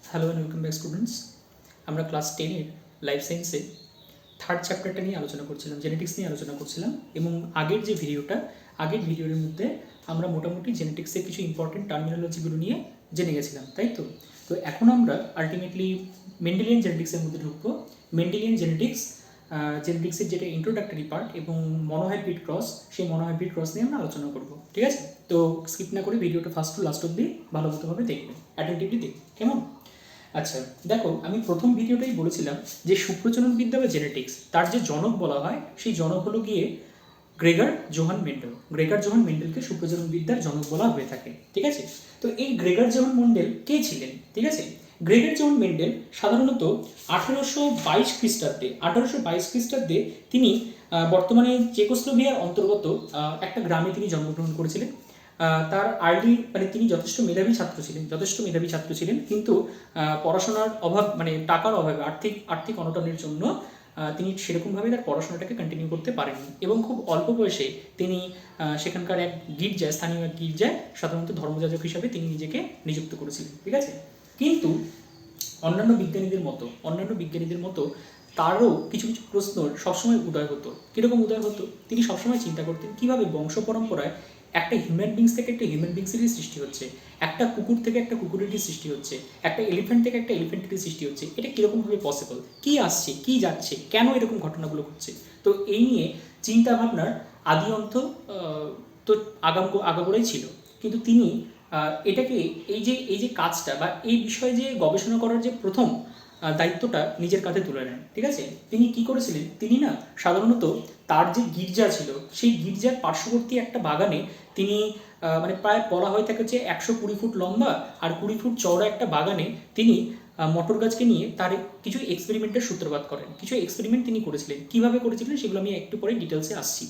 Hello and welcome back students. আমরা class 10-এর life সায়েন্সে third চ্যাপ্টারটা নিয়ে আলোচনা করছিলাম, জেনেটিক্স নিয়ে আলোচনা করছিলাম। এবং আগের ভিডিওর মধ্যে আমরা মোটামুটি জেনেটিক্সের কিছু ইম্পর্টেন্ট টার্মিনোলজিগুলো নিয়ে জেনে গেছিলাম, তাই তো? তো এখন আমরা আলটিমেটলি মেন্ডেলিয়ান জেনেটিক্সের মধ্যে ঢুকবো। মেন্ডেলিয়ান জেনেটিক্সের যেটা ইন্ট্রোডাক্টরি পার্ট এবং মনোহাইব্রিড ক্রস, সেই মনোহাইব্রিড ক্রস নিয়ে আমরা আলোচনা করব, ঠিক আছে? তো স্কিপ না করে ভিডিওটা ফার্স্ট টু লাস্ট অব্দি ভালোমতোভাবে দেখবে, অ্যাটেন্টিভলি দেখবে, কেমন? আচ্ছা, দেখো, আমি প্রথম ভিডিওটাই বলেছিলাম যে সুপ্রজননবিদ্যা বা জেনেটিক্স তার যে জনক বলা হয়, সেই জনক হলো গিয়ে গ্রেগার জোহান মেন্ডেলকে সুপ্রজননবিদ্যার জনক বলা হয়ে থাকে, ঠিক আছে? তো এই গ্রেগার জোহান মেন্ডেল কে ছিলেন, ঠিক আছে? গ্রেগার জোহান মেন্ডেল সাধারণত 1822 খ্রিস্টাব্দে তিনি বর্তমানে চেকোস্লোভিয়ার অন্তর্গত একটা গ্রামে তিনি জন্মগ্রহণ করেছিলেন। তার তিনি যথেষ্ট মেধাবী ছাত্র ছিলেন, কিন্তু পড়াশোনার অভাব, মানে টাকার অভাবে, আর্থিক অনটনের জন্য তিনি সেরকমভাবে তার পড়াশোনাটাকে কন্টিনিউ করতে পারেননি এবং খুব অল্প বয়সে তিনি সেখানকার স্থানীয় এক গির্জায় সাধারণত ধর্মযাজক হিসাবে তিনি নিজেকে নিযুক্ত করেছিলেন, ঠিক আছে? কিন্তু অন্যান্য বিজ্ঞানীদের মতো তারও কিছু কিছু প্রশ্ন সবসময় উদয় হতো। কীরকম উদয় হতো? তিনি সবসময় চিন্তা করতেন কীভাবে বংশ পরম্পরায় একটা হিউম্যান বিংস থেকে একটা হিউম্যান বিংসেরই সৃষ্টি হচ্ছে, একটা কুকুর থেকে একটা কুকুরেরই সৃষ্টি হচ্ছে, একটা এলিফ্যান্ট থেকে একটা এলিফ্যান্টেরই সৃষ্টি হচ্ছে। এটা কীরকমভাবে পসিবল? কী আসছে, কী যাচ্ছে, কেন এরকম ঘটনাগুলো ঘটছে? তো এই নিয়ে চিন্তাভাবনার আদি অন্ত তো আগাগোড়াই ছিল। কিন্তু তিনি এটাকে এই যে কাজটা বা এই বিষয়ে যে গবেষণা করার যে প্রথম দায়িত্বটা নিজের কাঁধে তুলে নেন, ঠিক আছে? তিনি কি করেছিলেন? তিনি না সাধারণত তার যে গির্জা ছিল, সেই গির্জার পার্শ্ববর্তী একটা বাগানে তিনি মানে প্রায় বলা হয়ে থাকে যে 120 ফুট লম্বা আর 20 ফুট চওড়া একটা বাগানে তিনি মটর গাছকে নিয়ে তার কিছু এক্সপেরিমেন্টের সূত্রপাত করেন। কিছু এক্সপেরিমেন্ট তিনি করেছিলেন। কিভাবে করেছিলেন সেগুলো আমি একটু পরে ডিটেলসে আসছি।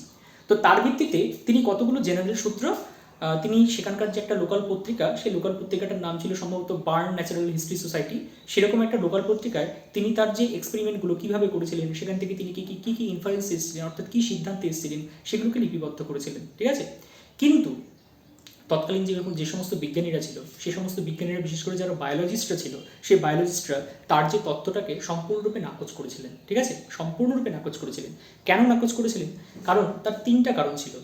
তো তার ভিত্তিতে তিনি কতগুলো জেনারেল সূত্র তিনি সেখানকার যে একটা লোকাল পত্রিকা, সেই লোকাল পত্রিকাটার নাম ছিল সম্ভবত বার্ন ন্যাচারাল হিস্ট্রি সোসাইটি, সেরকম একটা লোকাল পত্রিকায় তিনি তার যে এক্সপেরিমেন্টগুলো কীভাবে করেছিলেন, সেখান থেকে তিনি কী কী ইনফারেন্স এসেছিলেন, অর্থাৎ কী সিদ্ধান্তে এসেছিলেন, সেগুলোকে লিপিবদ্ধ করেছিলেন, ঠিক আছে? কিন্তু তৎকালীন যে সমস্ত বিজ্ঞানীরা ছিল, সেই সমস্ত বিজ্ঞানীরা, বিশেষ করে যারা বায়োলজিস্টরা ছিল, সেই বায়োলজিস্টরা তার যে তত্ত্বটাকে সম্পূর্ণরূপে নাকচ করেছিলেন, ঠিক আছে? সম্পূর্ণরূপে নাকচ করেছিলেন। কেন নাকচ করেছিলেন? কারণ তার তিনটা কারণ ছিল।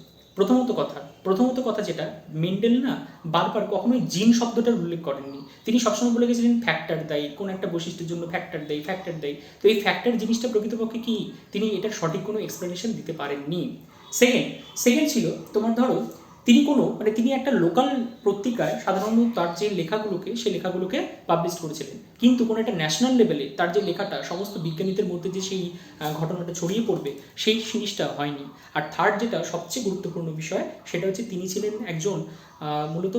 প্রথমত কথা যেটা, মেন্ডেল না বারবার কখনোই জিন শব্দটার উল্লেখ করেননি। তিনি সবসময় বলে গেছিলেন ফ্যাক্টর দেয়, কোন একটা বৈশিষ্ট্যের জন্য ফ্যাক্টর দেয়। তো এই ফ্যাক্টর জিনিসটা প্রকৃতপক্ষে কি, তিনি এটার সঠিক কোনো এক্সপ্লেনেশন দিতে পারেননি। সেকেন্ড ছিল, তোমার ধরো, তিনি একটা লোকাল পত্রিকায় সাধারণত তার যে লেখাগুলোকে পাবলিশ করেছিলেন, কিন্তু কোনো একটা ন্যাশনাল লেভেলে তার যে লেখাটা সমস্ত বিজ্ঞানীদের মধ্যে যে সেই ঘটনাটা ছড়িয়ে পড়বে, সেই জিনিসটা হয়নি। আর থার্ড, যেটা সবচেয়ে গুরুত্বপূর্ণ বিষয়, সেটা হচ্ছে তিনি ছিলেন একজন মূলত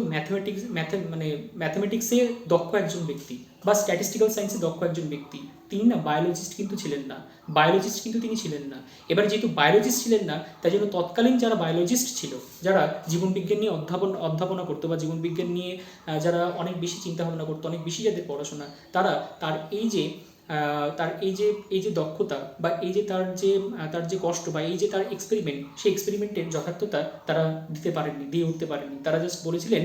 ম্যাথমেটিক্সে দক্ষ একজন ব্যক্তি বা স্ট্যাটিস্টিক্যাল সায়েন্সে দক্ষ একজন ব্যক্তি। তিনি না বায়োলজিস্ট কিন্তু ছিলেন না। এবার যেহেতু বায়োলজিস্ট ছিলেন না, তাই জন্য তৎকালীন যারা বায়োলজিস্ট ছিল, যারা জীবনবিজ্ঞান নিয়ে অধ্যাপনা করতো বা জীবনবিজ্ঞান নিয়ে যারা অনেক বেশি চিন্তাভাবনা করতো, অনেক বেশি যাদের পড়াশোনা, তারা তার এই যে দক্ষতা বা এই যে তার যে কষ্ট বা এই যে তার এক্সপেরিমেন্ট, সেই এক্সপেরিমেন্টের যথার্থতা তারা দিয়ে উঠতে পারেননি। তারা জাস্ট বলেছিলেন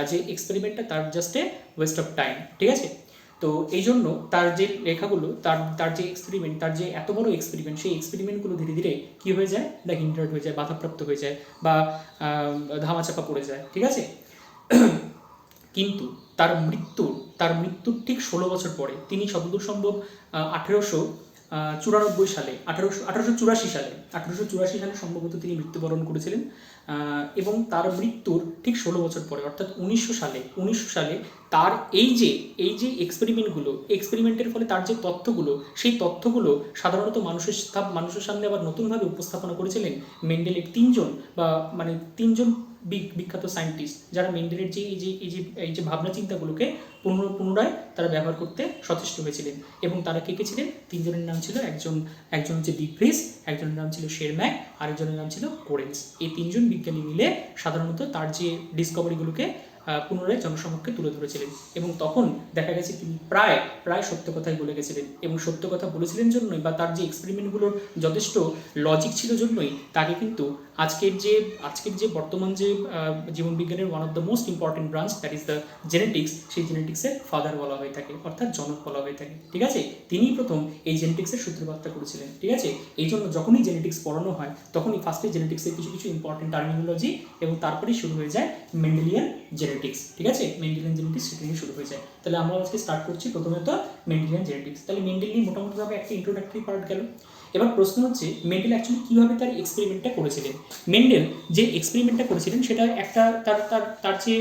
যে এক্সপেরিমেন্টটা তার just a West of time, ঠিক আছে? তো এই জন্য তার যে লেখাগুলো, তার যে এক্সপেরিমেন্ট, তার যে এত বড় এক্সপেরিমেন্ট, সেই এক্সপেরিমেন্টগুলো ধীরে ধীরে কী হয়ে যায় না, হিন্ডার্ড হয়ে যায়, বাধাপ্রাপ্ত হয়ে যায় বা ধামাচাপা পড়ে যায়, ঠিক আছে? কিন্তু তার মৃত্যুর ঠিক 16 বছর পরে, তিনি যতদূর সম্ভব 1884 সালে সম্ভবত তিনি মৃত্যুবরণ করেছিলেন। এবং তার মৃত্যুর ঠিক 16 বছর পরে, অর্থাৎ 1900 সালে তার এই যে এক্সপেরিমেন্টের ফলে তার যে তথ্যগুলো, সেই তথ্যগুলো সাধারণত মানুষের সামনে আবার নতুনভাবে উপস্থাপনা করেছিলেন মেন্ডেলের তিনজন বিখ্যাত সায়েন্টিস্ট, যারা মেন্ডেলের এই যে ভাবনা চিন্তাগুলোকে পুনরায় তারা ব্যবহার করতে সচেষ্ট হয়েছিলেন। এবং তারা কে ছিলেন? তিনজনের নাম ছিল, একজন হচ্ছে ডি ভ্রিস, একজনের নাম ছিল শেরম্যাক, আরেকজনের নাম ছিল কোরেন্স। এই তিনজন বিজ্ঞানী মিলে সাধারণত তার যে ডিসকভারিগুলোকে পুনরায় জনসমক্ষে তুলে ধরেছিলেন। এবং তখন দেখা গেছে তিনি প্রায় সত্য কথাই বলে গেছিলেন। এবং সত্য কথা বলেছিলেন জন্যই, বা তার যে এক্সপেরিমেন্টগুলোর যথেষ্ট লজিক ছিল জন্যই, তাকে কিন্তু আজকের যে বর্তমান যে জীবনবিজ্ঞানের one of the most important branch, that is the genetics, সেই জেনেটিক্সের ফাদার বলা হয়ে থাকে, অর্থাৎ জনক বলা হয়ে থাকে। ঠিক আছে, তিনিই প্রথম এই জেনেটিক্সের সূত্রপাতটা করেছিলেন। ঠিক আছে, এই জন্য যখনই জেনেটিক্স পড়ানো হয় তখনই ফার্স্টে জেনেটিক্সের কিছু কিছু ইম্পর্টেন্ট টার্মিনোলজি এবং তারপরেই শুরু হয়ে যায় মেন্ডেলিয়ান জেনেটিক্স। ঠিক আছে, মেন্ডেলিয়ান জেনেটিক্স সেটা নিয়ে শুরু হয়ে যায়। তাহলে আমরা আজকে স্টার্ট করছি প্রথমত মেন্ডেলিয়ান জেনেটিক্স। তাহলে মেন্ডেল নিয়ে মোটামুটিভাবে একটা ইন্ট্রোডাক্টরি পার্ট গেল। এবার প্রশ্ন হচ্ছে মেন্ডেল অ্যাকচুয়ালি কীভাবে তার এক্সপেরিমেন্টটা করেছিলেন। মেন্ডেল যে এক্সপেরিমেন্টটা করেছিলেন সেটা একটা তার যে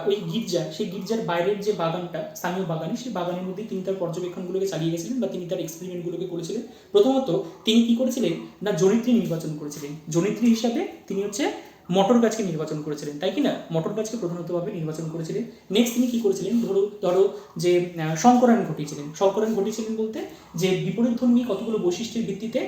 ওই গির্জা, সেই গির্জার বাইরের যে বাগানটা, স্থানীয় বাগানে, সেই বাগানের মধ্যে তিনি তার পর্যবেক্ষণগুলোকে চালিয়ে গেছিলেন বা তিনি তার এক্সপেরিমেন্টগুলোকে করেছিলেন। প্রথমত তিনি কি করেছিলেন না, জনিত্রী নির্বাচন করেছিলেন। জনিত্রী হিসাবে তিনি হচ্ছে মটর গাছকে নির্বাচন করেছিলেন, তাই কি না, মটর গাছকে প্রধানতভাবে নির্বাচন করেছিলেন। নেক্সট তিনি কি করেছিলেন, ধরো যে সংকরায়ন ঘটিয়েছিলেন বলতে যে বিপরীতধর্মী কতগুলো বৈশিষ্ট্যের ভিত্তিতে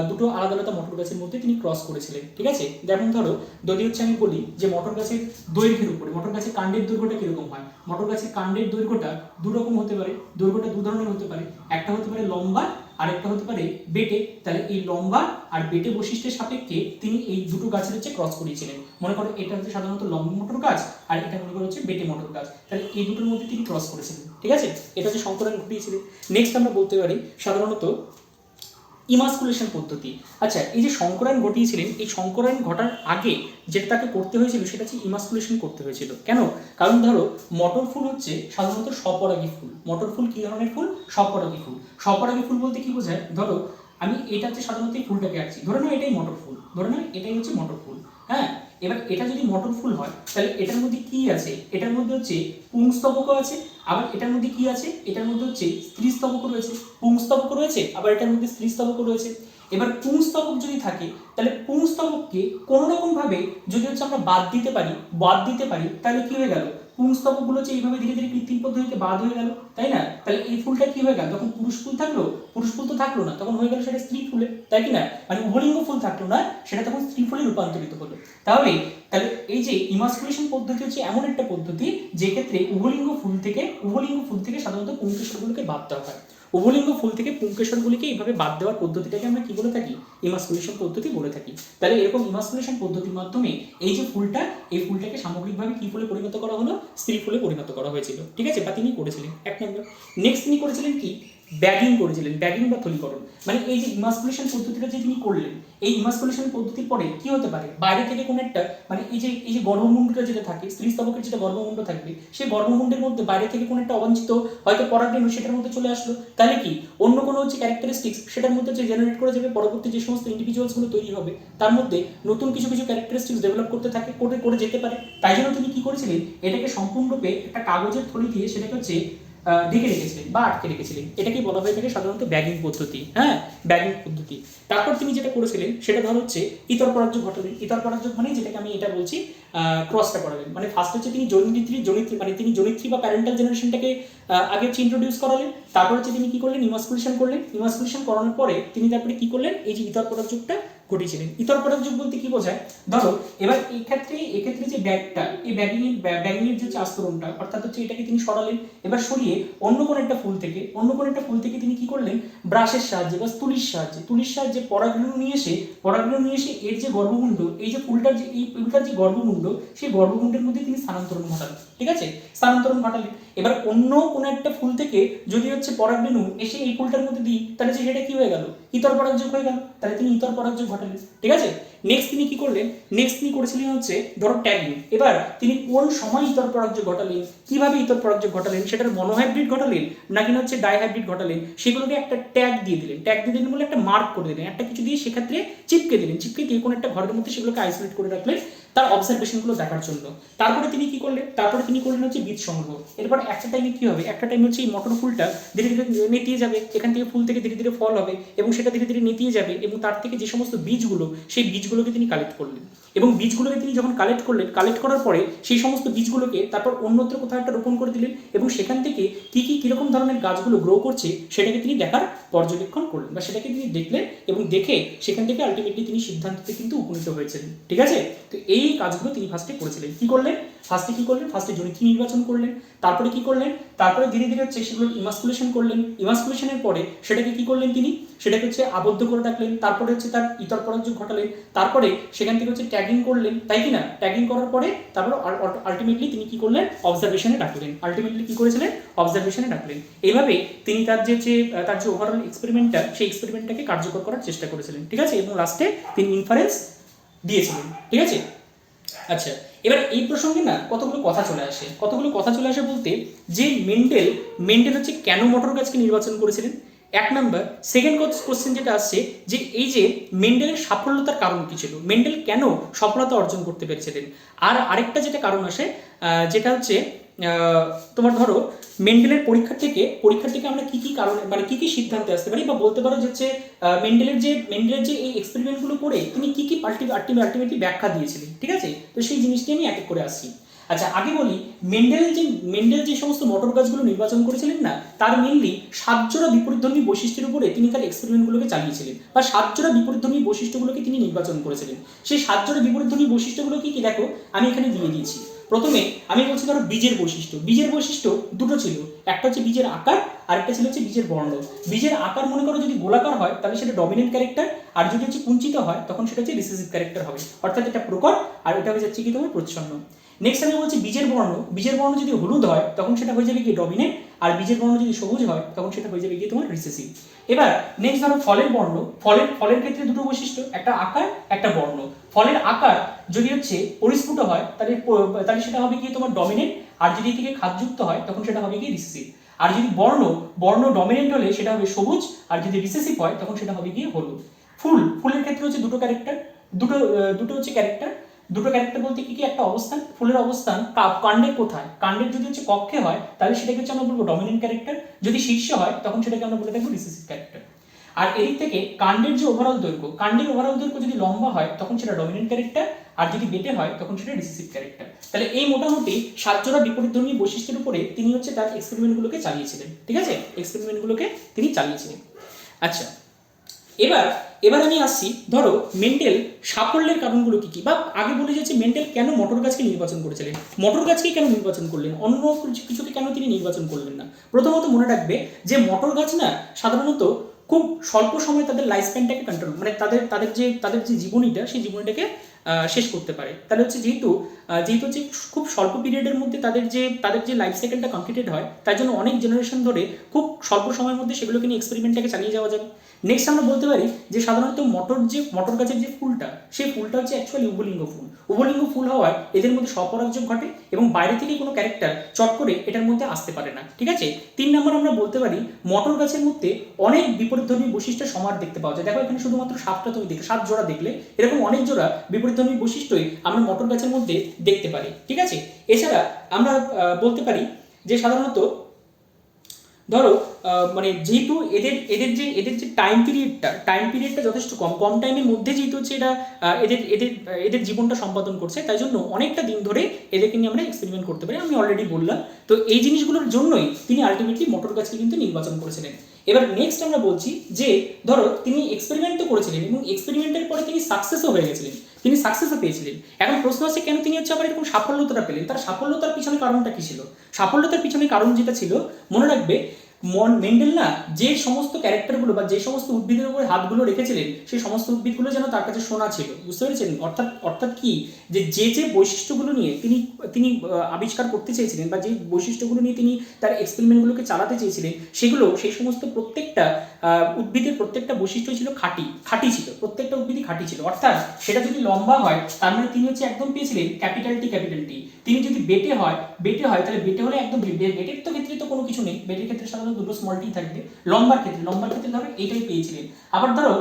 দুটো আলাদা আলাদা মটর গাছের মধ্যে তিনি ক্রস করেছিলেন। ঠিক আছে, যেমন ধরো যদি হচ্ছে আমি বলি যে মটর গাছের দৈর্ঘ্যের উপরে, মটর গাছের কাণ্ডের দৈর্ঘ্যটা কিরকম হয়, মটর গাছের কাণ্ডের দৈর্ঘ্যটা দুরকম হতে পারে, দৈর্ঘ্যটা দু ধরনের হতে পারে, একটা হতে পারে লম্বা আর একটা হতে পারে বেটে। তাহলে এই লম্বা আর বেটে বৈশিষ্ট্যের সাপেক্ষে তিনি এই দুটো গাছের হচ্ছে ক্রস করিয়েছিলেন। মনে করো এটা হচ্ছে সাধারণত লম্বা মটর গাছ আর এটা মনে করো হচ্ছে বেটে মটর গাছ, তাহলে এই দুটোর মধ্যে তিনি ক্রস করেছিলেন। ঠিক আছে, এটা হচ্ছে সংকরণ ঘটিয়েছিলেন। নেক্সট আমরা বলতে পারি সাধারণত ইমাস্কুলেশন পদ্ধতি। আচ্ছা, এই যে সংকরায়ন ঘটিয়েছিলেন, এই সংকরায়ন ঘটার আগে যেটা তাকে করতে হয়েছিল সেটা হচ্ছে ইমাস্কুলেশন করতে হয়েছিল। কেন? কারণ ধরো মটর ফুল হচ্ছে সাধারণত স্বপরাগী ফুল। মটর ফুল কি ধরনের ফুল? স্বপরাগী ফুল। স্বপরাগী ফুল বলতে কি বোঝায়, ধরো আমি এটা হচ্ছে সাধারণত এই ফুলটাকে আঁকছি, ধরে নাও এটাই মটর ফুল, ধরে নাও এটাই হচ্ছে মটর ফুল। হ্যাঁ, এবার এটা যদি মটর ফুল হয় তাহলে এটার মধ্যে কি আছে, এটার মধ্যে হচ্ছে পুংস্তবক আছে, আবার এটার মধ্যে কি আছে, এটার মধ্যে হচ্ছে স্ত্রীস্তবক রয়েছে, পুংস্তবক রয়েছে, আবার এটার মধ্যে স্ত্রীস্তবক রয়েছে। এবার পুংস্তবক যদি থাকে তাহলে পুংস্তবককে কোনো রকম ভাবে যদি হচ্ছে আমরা বাদ দিতে পারি তাহলে কি হয়ে গেল, পুংস্তবকগুলো হচ্ছে এইভাবে ধীরে ধীরে কৃত্রিম পদ্ধতিতে বাদ হয়ে গেল, তাই না। তাহলে এই ফুলটা কি হয়ে গেল, তখন পুরুষ ফুল থাকলো, পুরুষ ফুল তো থাকলো না, তখন হয়ে গেল সেটা স্ত্রী ফুলে, তাই কি না, মানে উভলিঙ্গ ফুল থাকলো না, সেটা তখন স্ত্রী ফুলে রূপান্তরিত হলো। তাহলে এই যে ইমাস্কুলেশন পদ্ধতি হচ্ছে এমন একটা পদ্ধতি যে ক্ষেত্রে উভলিঙ্গ ফুল থেকে সাধারণত পুংকেশরগুলোকে বাদ দেওয়া হয়। উভলিঙ্গ ফুল থেকে পুংকেশরগুলিকে এইভাবে বাদ দেওয়ার পদ্ধতিটাকে আমরা কি বলে থাকি, ইমাস্কুলেশন পদ্ধতি বলে থাকি। তাহলে এরকম ইমাস্কুলেশন পদ্ধতির মাধ্যমে এই যে ফুলটা, এই ফুলটাকে সামগ্রিকভাবে কি ফুলে পরিণত করা হলো, স্ত্রী ফুলে পরিণত করা হয়েছিল। ঠিক আছে, বা তিনি করেছিলেন এক নম্বর। নেক্সট তিনি করেছিলেন কি, ব্যাগিং করেছিলেন, ব্যাগিং বা থলিকরণ। মানে এই যে ইমাস্কুলেশন পদ্ধতিটা যে তিনি করলেন, এই ইমাস্কুলেশন পদ্ধতির পরে কি হতে পারে, বাইরে থেকে কোন একটা মানে এই যে গর্ভমুণ্ডটা যেটা থাকে, স্ত্রীস্তবকের যেটা গর্ভমুণ্ড থাকবে, সেই গর্ভমুণ্ডের মধ্যে বাইরে থেকে কোন একটা অবাঞ্ছিত হয়তো পরাগরেণু সেটার মধ্যে চলে আসলো, তাহলে কি অন্য কোনো হচ্ছে ক্যারেক্টারিস্টিক্স সেটার মধ্যে যে জেনারেট করে যাবে, পরবর্তী যে সমস্ত ইন্ডিভিজুয়ালসগুলো তৈরি হবে তার মধ্যে নতুন কিছু ক্যারেক্টারিস্টিক্স ডেভেলপ করতে থাকে, করে যেতে পারে। তাই জন্য তিনি কি করেছিলেন, এটাকে সম্পূর্ণরূপে একটা কাগজের থলি দিয়ে সেটাকে হচ্ছে ঢেকে রেখেছিলেন বা আটকে রেখেছিলেন। এটাকে বলা হয়ে থাকে সাধারণত ব্যাগিং পদ্ধতি। হ্যাঁ, ব্যাগিং পদ্ধতি। তারপর তিনি যেটা করেছিলেন সেটা ধর হচ্ছে ইতর পরাগযোগ ঘটালেন। ইতর পরাগযোগ মানে যেটাকে আমি এটা বলছি ক্রসটা করালেন। মানে ফার্স্ট হচ্ছে তিনি জনিত্রী মানে তিনি জনিত্রী বা প্যারেন্টাল জেনারেশনটাকে আগে হচ্ছে ইন্ট্রোডিউস করালেন। তারপর হচ্ছে তিনি কি করলেন, ইমাস্কুলেশন করলেন। ইমাস্কুলেশন করানোর পরে তিনি তারপরে কি করলেন, এই যে ইতর পরাগযোগটা ঘটিয়েছিলেন। ইতর পরাগযোগ বলতে কি বোঝায়, ধরো এবার এক্ষেত্রে যে ব্যাগটা, এই ব্যাগিংয়ের যে আস্তরণটা অর্থাৎ হচ্ছে এটাকে তিনি সরালেন। এবার সরিয়ে অন্য কোন একটা ফুল থেকে তিনি কি করলেন, ব্রাশের সাহায্যে বা তুলির সাহায্যে পরাগরেণু নিয়ে এসে এর যে গর্ভমুণ্ড, এই যে ফুলটার যে গর্ভমুণ্ড, সেই গর্ভমুণ্ডের মধ্যে তিনি স্থানান্তরণ ঘটালেন। ঠিক আছে, স্থানান্তরণ ঘটালেন। এবার অন্য কোন একটা ফুল থেকে যদি হচ্ছে পরাগরেণু এসে এই ফুলটার মধ্যে দিই তাহলে সেটা কি হয়ে গেল, ইতর পরাগযোগ হয়ে গেল। তাহলে তিনি ইতর পরাগযোগ ঘটালেন। ঠিক আছে, নেক্সট তিনি কি করলেন, নেক্সট তিনি করেছিলেন হচ্ছে ধরো ট্যাগিং। এবার তিনি কোন সময় ইতর পরাগযোগ ঘটালেন, কিভাবে ইতর পরাগযোগ ঘটালেন, সেটার মনোহাইব্রিড ঘটালেন নাকি হচ্ছে ডাইহাইব্রিড ঘটালেন, সেগুলোকে একটা ট্যাগ দিয়ে দিলেন। বলে একটা মার্ক করে দিলেন, একটা কিছু দিয়ে সেক্ষেত্রে চিপকে দিয়ে কোনো একটা ঘরের মধ্যে সেগুলোকে আইসোলেট করে রাখলেন তার অবজারভেশনগুলো দেখার জন্য। তারপরে তিনি কি করলেন, হচ্ছে বীজ সংগ্রহ। এরপর একটা টাইমে কি হবে, একটা টাইমে হচ্ছে এই মটর ফুলটা ধীরে ধীরে নেতিয়ে যাবে, এখান থেকে ফুল থেকে ধীরে ধীরে ফল হবে এবং সেটা ধীরে ধীরে নেতিয়ে যাবে এবং তার থেকে যে সমস্ত বীজগুলো, সেই বীজগুলোকে তিনি কালেক্ট করলেন। এবং বীজগুলোকে তিনি যখন কালেক্ট করলেন, কালেক্ট করার পরে সেই সমস্ত বীজগুলোকে তারপর অন্যত্র কোথাও একটা রোপণ করে দিলেন এবং সেখান থেকে কীরকম ধরনের গাছগুলো গ্রো করছে সেটাকে তিনি দেখার পর্যবেক্ষণ করলেন বা সেটাকে তিনি দেখলেন এবং দেখে সেখান থেকে আলটিমেটলি তিনি সিদ্ধান্তে কিন্তু উপনীত হয়েছিলেন। ঠিক আছে, তো এই কাজগুলো তিনি ফার্স্টে করেছিলেন। কি করলেন? ফার্স্টে জনিত্রী নির্বাচন করলেন, তারপরে কি করলেন? তারপরে ধীরে ধীরে হচ্ছে সেগুলো ইমাস্কুলেশন করলেন। ইমাস্কুলেশনের পরে সেটাকে কি করলেন? তিনি সেটাকে হচ্ছে আবদ্ধ করে রাখলেন, তারপরে হচ্ছে তার ইতর পরাগযোগ ঘটালেন, তারপরে সেখান থেকে হচ্ছে ট্যাগিং করলেন, তাই কি না? ট্যাগিং করার পরে তারপর আলটিমেটলি তিনি কি করলেন? অবজারভেশনে ডাকলেন। আলটিমেটলি কি করেছিলেন? অবজারভেশনে ডাকলেন। এইভাবে তিনি তার যে ওভারঅল এক্সপেরিমেন্টটা, সেই এক্সপেরিমেন্টটাকে কার্যকর করার চেষ্টা করেছিলেন। ঠিক আছে, এবং লাস্টে তিনি ইনফারেন্স দিয়েছিলেন। ঠিক আছে, আচ্ছা, এবার এই প্রসঙ্গে না কতগুলো কথা চলে আসে বলতে, যে মেন্ডেল হচ্ছে কেন মটর গাছকে নির্বাচন করেছিলেন, এক নাম্বার। সেকেন্ড কোশ্চেন যেটা আসছে যে এই যে মেন্ডেলের সাফল্যতার কারণ কি ছিল, মেন্ডেল কেন সফলতা অর্জন করতে পেরেছিলেন। আর আরেকটা যেটা কারণ আসে, যেটা হচ্ছে তোমার ধরো মেন্ডেলের পরীক্ষার থেকে আমরা কি কারণে মানে কি সিদ্ধান্তে আসতে পারি, বা বলতে পারো যে হচ্ছে মেন্ডেলের যে এই এক্সপেরিমেন্টগুলো করে তিনি কি আলটিমেটলি ব্যাখ্যা দিয়েছিলেন। ঠিক আছে, তো সেই জিনিসটি আমি এক এক করে আসছি। আচ্ছা, আগে বলি মেন্ডেল যে সমস্ত মটর গাছগুলো নির্বাচন করেছিলেন না, তার মেনলি 7 জোড়া বিপরীতধর্মী বৈশিষ্ট্যের উপরে তিনি তার এক্সপেরিমেন্টগুলোকে চালিয়েছিলেন, বা 7 জোড়া বিপরীতধর্মী বৈশিষ্ট্যগুলোকে তিনি নির্বাচন করেছিলেন। সেই 7 জোড়া বিপরীতধর্মী বৈশিষ্ট্যগুলো কি দেখো আমি এখানে দিয়ে দিয়েছি। প্রথমে আমি বলছি ধরো বীজের বৈশিষ্ট্য দুটো ছিল, একটা হচ্ছে বীজের আকার, আরেকটা ছিল হচ্ছে বীজের বর্ণ। বীজের আকার মনে করো যদি গোলাকার হয় তাহলে সেটা ডমিনেন্ট ক্যারেক্টার, আর যদি হচ্ছে কুঞ্চিত হয় তখন সেটা হচ্ছে রিসেসিভ ক্যারেক্টার হবে, অর্থাৎ এটা প্রকট আর এটা হয়ে যাচ্ছে কি তোমার প্রচ্ছন্ন। নেক্সট আমি বলছি বীজের বর্ণ যদি হলুদ হয় তখন সেটা হয়ে যাবে কি ডমিনেন্ট, আর বীজের বর্ণ যদি সবুজ হয় তখন সেটা হয়ে যাবে কি তোমার রিসেসিভ। এবার নেক্সট ধরো ফলের ক্ষেত্রে দুটো বৈশিষ্ট্য, একটা আকার একটা বর্ণ। ফলের আকার যদি হচ্ছে পরিস্ফুট হয় তাহলে সেটা হবে কি তোমার ডমিনেন্ট, আর যদি থেকে খাদযুক্ত হয় তখন সেটা হবে কি রিসেসিভ। আর যদি বর্ণ ডমিনেন্ট হলে সেটা হবে সবুজ, আর যদি রিসেসিভ হয় তখন সেটা হবে কি হলুদ। ফুলের ক্ষেত্রে হচ্ছে দুটো হচ্ছে ক্যারেক্টার। দুটো ক্যারেক্টার বলতে কি একটা অবস্থান, ফুলের অবস্থান কাণ্ডের কোথায়, কাণ্ডের যদি হচ্ছে কক্ষে হয় তাহলে সেটাকে হচ্ছে আমরা বলবো ডমিনেন্ট ক্যারেক্টার, যদি শীর্ষে হয় তখন সেটাকে আমরা বলে থাকবো রিসেসিভ ক্যারেক্টার। আর এদিক থেকে কাণ্ডের ওভারঅল দৈর্ঘ্য যদি লম্বা হয় তখন সেটা ডমিনেন্ট ক্যারেক্টার, আর যদি বেটে হয় তখন সেটা রিসেসিভ ক্যারেক্টার। তাহলে এই মোটামুটি 7 জোড়া বিপরীতধর্মী বৈশিষ্ট্যের উপরে তিনি হচ্ছে তার এক্সপেরিমেন্টগুলোকে চালিয়েছিলেন। ঠিক আছে, তিনি চালিয়েছিলেন। আচ্ছা, এবার আমি আসছি ধরো মেন্ডেল সাফল্যের কারণগুলো কি, বা আগে বলে যাচ্ছে মেন্ডেল কেন মটর গাছকে নির্বাচন করেছিলেন, মটর গাছকে কেন নির্বাচন করলেন, অন্য কিছুকে কেন তিনি নির্বাচন করলেন না। প্রথমত মনে রাখবে যে মটর গাছ না সাধারণত খুব স্বল্প সময় তাদের লাইফ স্প্যানটাকে কন্ট্রোল, মানে তাদের যে জীবনীটা সেই জীবনীটাকে শেষ করতে পারে। তাহলে হচ্ছে যেহেতু হচ্ছে খুব স্বল্প পিরিয়ডের মধ্যে তাদের যে লাইফ সাইকেলটা কমপ্লিটেড হয়, তার জন্য অনেক জেনারেশন ধরে খুব স্বল্প সময়ের মধ্যে সেগুলোকে নিয়ে এক্সপেরিমেন্টটাকে চালিয়ে যাওয়া যাবে। নেক্সট আমরা বলতে পারি যে সাধারণত মটর গাছের যে ফুলটা, সেই ফুলটা হচ্ছে অ্যাকচুয়ালি উভলিঙ্গ ফুল হওয়ায় এদের মধ্যে স্বপরাগযোগ ঘটে এবং বাইরে থেকে কোনো ক্যারেক্টার চট করে এটার মধ্যে আসতে পারে না। ঠিক আছে, 3 নম্বর আমরা বলতে পারি মটর গাছের মধ্যে অনেক বিপরীতধর্মী বৈশিষ্ট্যের সমার দেখতে পাওয়া যায়। দেখো এখানে শুধুমাত্র 7 জোড়া দেখলে এরকম অনেক জোড়া বিপরীতধর্মী বৈশিষ্ট্যই আমরা মটর গাছের মধ্যে দেখতে পারি। ঠিক আছে, এছাড়া আমরা বলতে পারি যে সাধারণত ধরো মানে যেহেতু এদের যে টাইম পিরিয়ডটা যথেষ্ট কম টাইমের মধ্যে যেহেতু হচ্ছে এটা এদের জীবনটা সম্পাদন করছে, তাই জন্য অনেকটা দিন ধরে এদেরকে নিয়ে আমরা এক্সপেরিমেন্ট করতে পারি, আমি অলরেডি বললাম। তো এই জিনিসগুলোর জন্যই তিনি আলটিমেটলি মটর গাছকে কিন্তু নির্বাচন করেছিলেন। এবার নেক্সট আমরা বলছি যে ধরো তিনি এক্সপেরিমেন্ট তো করেছিলেন এবং এক্সপেরিমেন্টের পরে তিনি সাকসেসও হয়ে গেছিলেন, তিনি সাকসেসও পেয়েছিলেন। এখন প্রশ্ন আছে কেন তিনি হচ্ছে আবার এরকম সাফল্যতা পেলেন, তার সাফল্যতার পিছনে কারণটা কি ছিল। সাফল্যতার পিছনে কারণ যেটা ছিল মনে রাখবে, মেন্ডেল না যে সমস্ত ক্যারেক্টারগুলো বা যে সমস্ত উদ্ভিদের উপরে হাতগুলো রেখেছিলেন সেই সমস্ত উদ্ভিদগুলো যেন তার কাছে শোনা ছিল, বুঝতে পেরেছেন। অর্থাৎ কি যে বৈশিষ্ট্যগুলো নিয়ে তিনি আবিষ্কার করতে চেয়েছিলেন বা যে বৈশিষ্ট্যগুলো নিয়ে তিনি তার এক্সপেরিমেন্টগুলোকে চালাতে চেয়েছিলেন সেই সমস্ত প্রত্যেকটা উদ্ভিদের প্রত্যেকটা বৈশিষ্ট্য ছিল খাঁটি ছিল, প্রত্যেকটা উদ্ভিদই খাঁটি ছিল। অর্থাৎ সেটা যদি লম্বা হয় তার মানে তিনি হচ্ছে একদম পেয়েছিলেন ক্যাপিটাল টি। তিনি যদি বেটে হয় তাহলে বেটে হলে একদম বেটের তো ক্ষেত্রে তো কোনো কিছু নেই, বেটের ক্ষেত্রে সাধারণত দুটো স্মল টি থাকবে। লম্বার ক্ষেত্রে ধরো এইটাই পেয়েছিলেন। আবার ধরো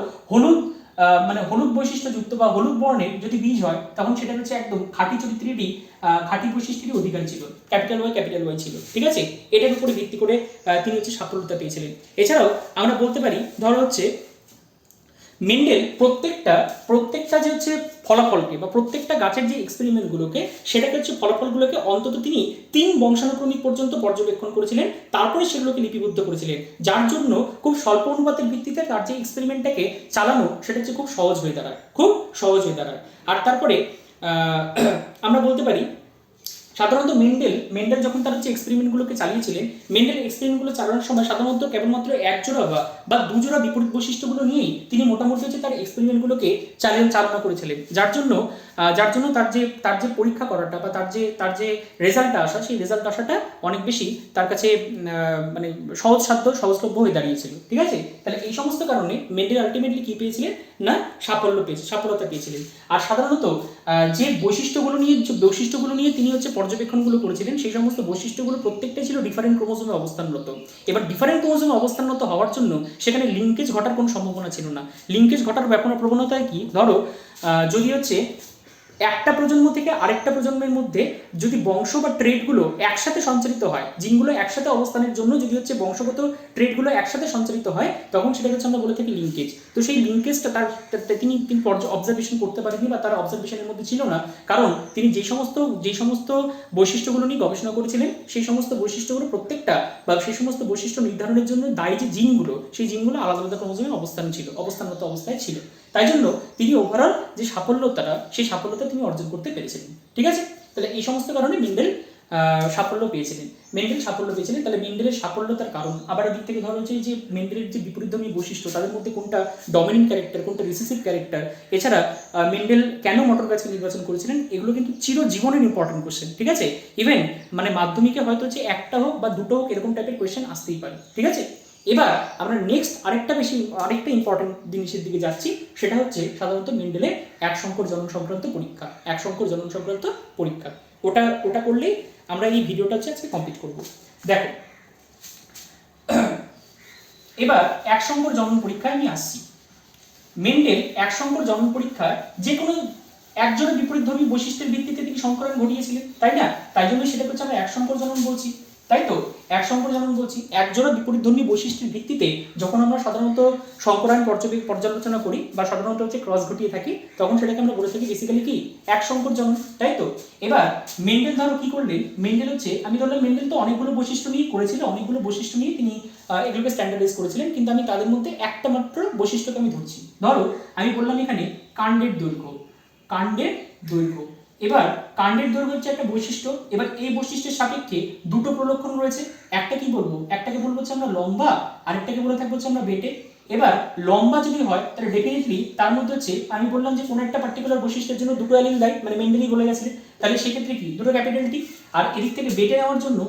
হলুদ বৈশিষ্ট্যযুক্ত বা হলুদ বর্ণের যদি বীজ হয় তখন সেটা হচ্ছে একদম খাঁটি চরিত্রেরই খাঁটি বৈশিষ্ট্যেরই অধিকারী ছিল, ক্যাপিটাল ওয়াই ছিল। ঠিক আছে, এটার উপরে ভিত্তি করে তিনি হচ্ছে সাফল্যতা পেয়েছিলেন। এছাড়াও আমরা বলতে পারি ধরো হচ্ছে মেন্ডেল প্রত্যেকটা যে হচ্ছে ফলাফলকে বা প্রত্যেকটা গাছের যে এক্সপেরিমেন্টগুলোকে সেটাকে হচ্ছে ফলাফলগুলোকে অন্তত তিনি 3 বংশানুক্রমিক পর্যন্ত পর্যবেক্ষণ করেছিলেন, তারপরে সেগুলোকে লিপিবদ্ধ করেছিলেন, যার জন্য খুব স্বল্প অনুপাতের ভিত্তিতে তার যে এক্সপেরিমেন্টটাকে চালানো সেটা হচ্ছে খুব সহজ হয়ে দাঁড়ায়। আর তারপরে আমরা বলতে পারি সাধারণত মেন্ডেল যখন তার হচ্ছে এক্সপেরিমেন্টগুলোকে চালিয়েছিলেন, মেন্ডেল এক্সপেরিমেন্টগুলো চালানোর সময় সাধারণত কেবলমাত্র এক জোড়া বা দু জোড়া বিপরীত বৈশিষ্ট্যগুলো নিয়েই তিনি মোটামুটি হচ্ছে তার এক্সপেরিমেন্টগুলোকে চালনা করেছিলেন, যার জন্য তার যে পরীক্ষা করাটা বা তার যে রেজাল্টটা আসা, সেই রেজাল্ট আসাটা অনেক বেশি তার কাছে মানে সহজলভ্য হয়ে দাঁড়িয়েছিল। ঠিক আছে, তাহলে এই সমস্ত কারণে মেন্ডেল আলটিমেটলি কি পেয়েছিলেন না সফলতা পেয়েছিলেন। আর সাধারণত যে বৈশিষ্ট্যগুলো নিয়ে তিনি হচ্ছে পর্যবেক্ষণগুলো করেছিলেন, সেই সমস্ত বৈশিষ্ট্যগুলো প্রত্যেকটাই ছিল ডিফারেন্ট ক্রোমোজোমে অবস্থানরত। এবার ডিফারেন্ট ক্রোমোজোমে অবস্থানরত হওয়ার জন্য সেখানে লিঙ্কেজ ঘটার কোনো সম্ভাবনা ছিল না। লিঙ্কেজ ঘটার প্রবণতায় কি, ধরো যদি হচ্ছে একটা প্রজন্ম থেকে আরেকটা প্রজন্মের মধ্যে যদি বংশ বা ট্রেডগুলো একসাথে সঞ্চারিত হয়, জিনগুলো একসাথে অবস্থানের জন্য যদি হচ্ছে বংশগত ট্রেডগুলো একসাথে সঞ্চারিত হয়, তখন সেটা হচ্ছে আমরা বলে থাকি লিঙ্কেজ। তো সেই লিঙ্কেজটা তিনি অবজারভেশন করতে পারেননি বা তার অবজারভেশনের মধ্যে ছিল না, কারণ তিনি যে সমস্ত বৈশিষ্ট্যগুলো নিয়ে গবেষণা করেছিলেন, সেই সমস্ত বৈশিষ্ট্যগুলো প্রত্যেকটা বা সেই সমস্ত বৈশিষ্ট্য নির্ধারণের জন্য দায়ী যে জিনগুলো, সেই জিনগুলো আলাদা আলাদা ক্রোমোজোমে অবস্থানরত অবস্থায় ছিল। তাই জন্য তিনি ওভারঅল যে সেই সাফল্যতা তিনি অর্জন করতে পেরেছিলেন। ঠিক আছে, তাহলে এই সমস্ত কারণে মেন্ডেল সাফল্য পেয়েছিলেন। তাহলে মেন্ডেলের সাফল্যতার কারণ আবার এদিক থেকে ধরো যে মেন্ডেলের যে বিপরীতধর্মী বৈশিষ্ট্য, তাদের মধ্যে কোনটা ডমিনেন্ট ক্যারেক্টার, কোনটা রিসেসিভ ক্যারেক্টার, এছাড়া মেন্ডেল কেন মটর গাছকে নির্বাচন করেছিলেন, এগুলো কিন্তু চিরজীবনের ইম্পর্টেন্ট কোশ্চেন। ঠিক আছে, ইভেন মানে মাধ্যমিকে হয়তো হচ্ছে একটা হোক বা দুটো হোক এরকম টাইপের কোয়েশ্চেন আসতেই পারে। ঠিক আছে, এবার আমরা নেক্সট আরেকটা ইম্পর্টেন্ট জিনিসের দিকে যাচ্ছি, সেটা হচ্ছে সাধারণত মেন্ডেলের এক সংকর জনন সংক্রান্ত পরীক্ষা। ওটা করলেই আমরা এই ভিডিওটা হচ্ছে আজকে কমপ্লিট করব। দেখো, এবার এক সংকর জনন পরীক্ষায় আমি আসছি। মেন্ডেল এক সংকর জনন পরীক্ষায় যে কোনো একজোড়া বিপরীতধর্মী বৈশিষ্ট্যের ভিত্তিতে তিনি সংকরণ ঘটিয়েছিলেন, তাই না? তাই জন্য সেটা হচ্ছে আমরা এক সংকর জনন বলছি, তাই তো? এক সংকর জনন বলছি, একজোড়া বিপরীতধর্মী বৈশিষ্ট্যের ভিত্তিতে যখন আমরা সাধারণত সংকরায়ন পর্যালোচনা করি বা সাধারণত হচ্ছে ক্রস ঘটিয়ে থাকি, তখন সেটাকে আমরা বলে থাকি বেসিক্যালি কি এক সংকর জনন, তাই তো? এবার মেন্ডেল ধরো কি করলেন, আমি ধরলাম মেন্ডেল তো অনেকগুলো বৈশিষ্ট্য নিয়ে তিনি এগুলোকে স্ট্যান্ডার্ডাইজ করেছিলেন, কিন্তু আমি তাদের মধ্যে একটা মাত্র বৈশিষ্ট্যকে আমি ধরছি। ধরো আমি বললাম এখানে কাণ্ডের দৈর্ঘ্য। এবার কাণ্ডের দৈর্ঘ্য হচ্ছে একটা বৈশিষ্ট্য। এবার এই বৈশিষ্ট্যের সাপেক্ষে দুটো প্রলক্ষণ রয়েছে, একটাকে বলবো হচ্ছে আমরা লম্বা, আরেকটাকে বলে থাকবো হচ্ছে আমরা বেটে। এবার লম্বা যদি হয় তাহলে ডেফিনেটলি তার মধ্যে হচ্ছে আমি বললাম যে কোনো একটা পার্টিকুলার বৈশিষ্ট্যের জন্য দুটো অ্যালিল দায়ী, মানে মেন্ডেলই বলে গেছিলেন, তাহলে সেক্ষেত্রে কি দুটো ক্যাপিটাল টি, আর এদিক থেকে বেটে নেওয়ার জন্য